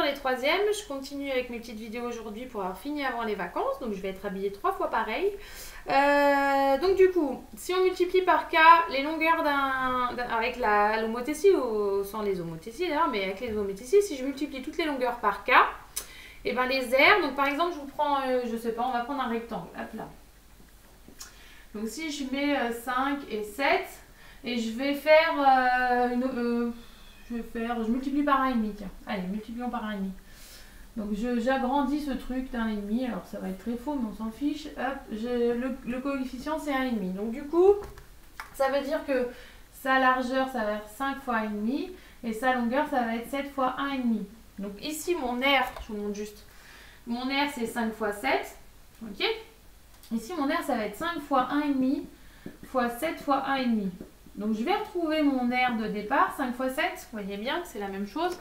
les troisièmes, je continue avec mes petites vidéos aujourd'hui pour avoir fini avant les vacances, donc je vais être habillée 3 fois pareil. Donc du coup, si on multiplie par K les longueurs avec l'homothétie, ou sans les homothéties d'ailleurs, mais avec les homothéties, si je multiplie toutes les longueurs par K, et ben les aires, donc par exemple je vous prends, je sais pas, on va prendre un rectangle, hop là. Donc si je mets 5 et 7, et je vais faire je multiplie par 1,5, tiens. Allez, multiplions par 1,5. Donc j'agrandis ce truc d'1,5, alors ça va être très faux, mais on s'en fiche. Hop, le coefficient c'est 1,5. Donc du coup, ça veut dire que sa largeur, ça va être 5 fois 1,5, et sa longueur, ça va être 7 fois 1,5. Donc ici, mon R, je vous montre juste, mon R c'est 5 fois 7, ok. Ici, mon R, ça va être 5 fois 1,5 fois 7 fois 1,5. Donc, je vais retrouver mon R de départ, 5 fois 7, vous voyez bien que c'est la même chose.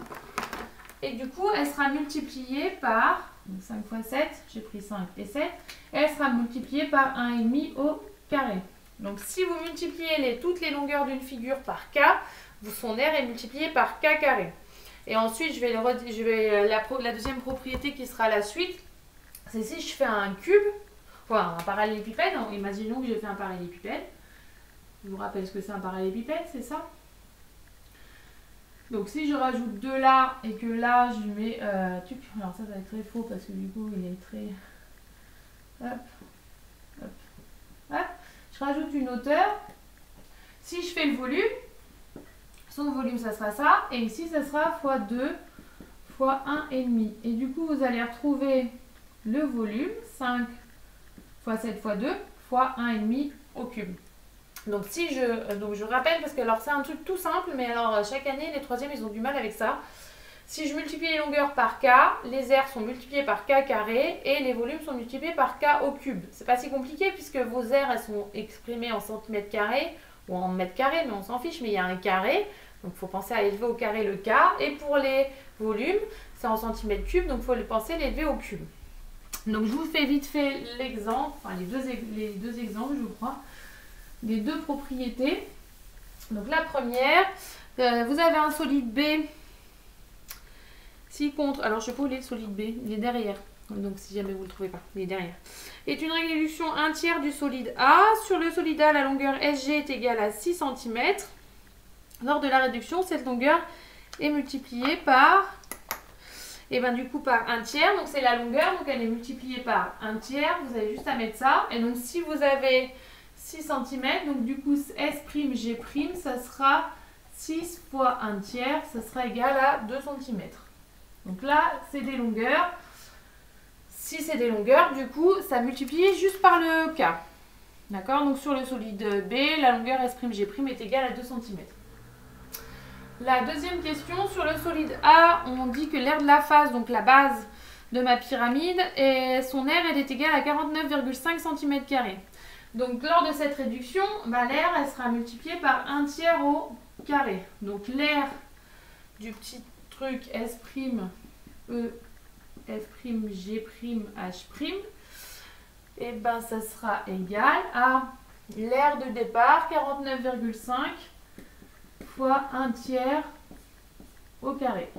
Et du coup, elle sera multipliée par, donc 5 fois 7, j'ai pris 5 et 7, et elle sera multipliée par 1,5 au carré. Donc, si vous multipliez toutes les longueurs d'une figure par K, son R est multiplié par K carré. Et ensuite, la deuxième propriété qui sera la suite, c'est si je fais un cube, enfin un parallélépipède, imaginons que j'ai fait un parallélépipède. Je vous rappelle ce que c'est un parallélépipède, c'est ça? Donc si je rajoute 2 là et que là je mets... alors ça va être très faux parce que du coup il est très... Hop, hop, hop. Je rajoute une hauteur. Si je fais le volume, son volume ça sera ça. Et ici ça sera fois 2 fois 1,5. Et du coup vous allez retrouver le volume, 5 fois 7 fois 2 fois 1,5 au cube. Donc je rappelle, parce que alors c'est un truc tout simple, mais alors chaque année les troisièmes ils ont du mal avec ça. Si je multiplie les longueurs par K, les aires sont multipliées par K carré et les volumes sont multipliés par K au cube. C'est pas si compliqué puisque vos aires elles sont exprimées en centimètres carrés ou en mètres carrés, mais on s'en fiche, mais il y a un carré. Donc il faut penser à élever au carré le K. Et pour les volumes, c'est en centimètres cubes, donc il faut penser à l'élever au cube. Donc je vous fais vite fait l'exemple, enfin les deux exemples je crois. Les deux propriétés. Donc la première, vous avez un solide B. Si contre, alors je sais pas où il est le solide B, il est derrière. Donc si jamais vous ne le trouvez pas, il est derrière. Est une réduction 1/3 du solide A. Sur le solide A, la longueur SG est égale à 6 cm. Lors de la réduction, cette longueur est multipliée par, et ben du coup par 1/3. Donc c'est la longueur, donc elle est multipliée par 1/3. Vous avez juste à mettre ça. Et donc si vous avez 6 cm, donc du coup S'G', ça sera 6 fois 1/3, ça sera égal à 2 cm. Donc là, c'est des longueurs. Si c'est des longueurs, du coup, ça multiplie juste par le K. D'accord? Donc sur le solide B, la longueur S'G' est égale à 2 cm. La deuxième question, sur le solide A, on dit que l'aire de la face, donc la base de ma pyramide, et son aire, elle est égale à 49,5 cm². Donc, lors de cette réduction, l'aire, elle sera multipliée par 1/3 au carré. Donc, l'aire du petit truc S'E, F'G', H', et ben, ça sera égal à l'aire de départ, 49,5 fois 1/3 au carré.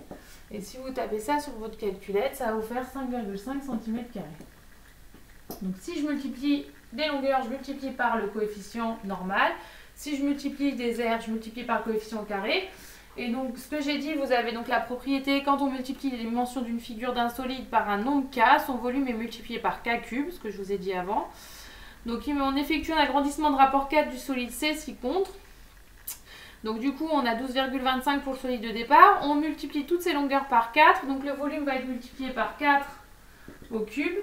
Et si vous tapez ça sur votre calculette, ça va vous faire 5,5 cm². Donc, si je multiplie des longueurs, je multiplie par le coefficient normal. Si je multiplie des aires, je multiplie par le coefficient carré. Et donc, ce que j'ai dit, vous avez donc la propriété, quand on multiplie les dimensions d'une figure d'un solide par un nombre K, son volume est multiplié par K cube, ce que je vous ai dit avant. Donc, on effectue un agrandissement de rapport 4 du solide C, ce qui compte. Donc, du coup, on a 12,25 pour le solide de départ. On multiplie toutes ces longueurs par 4. Donc, le volume va être multiplié par 4 au cube.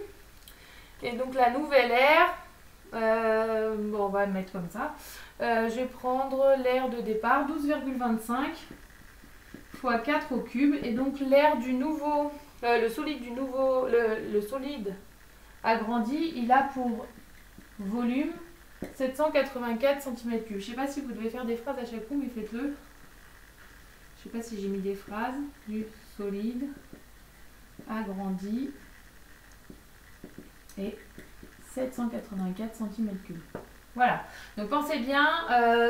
Et donc, la nouvelle aire, on va le mettre comme ça. Je vais prendre l'aire de départ, 12,25 fois 4 au cube. Et donc l'aire du nouveau, le solide agrandi, il a pour volume 784 cm3. Je ne sais pas si vous devez faire des phrases à chaque coup, mais faites-le. Je ne sais pas si j'ai mis des phrases. Du solide agrandi et 784 cm3. Voilà, donc pensez bien,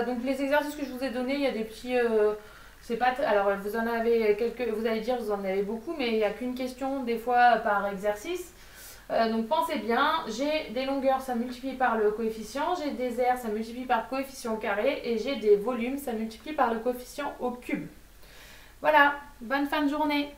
donc les exercices que je vous ai donnés, il y a des petits C'est pas alors vous en avez quelques, vous allez dire vous en avez beaucoup, mais il n'y a qu'une question des fois par exercice. Donc pensez bien, j'ai des longueurs, ça multiplie par le coefficient, j'ai des aires, ça multiplie par le coefficient au carré, et j'ai des volumes, ça multiplie par le coefficient au cube. Voilà, bonne fin de journée.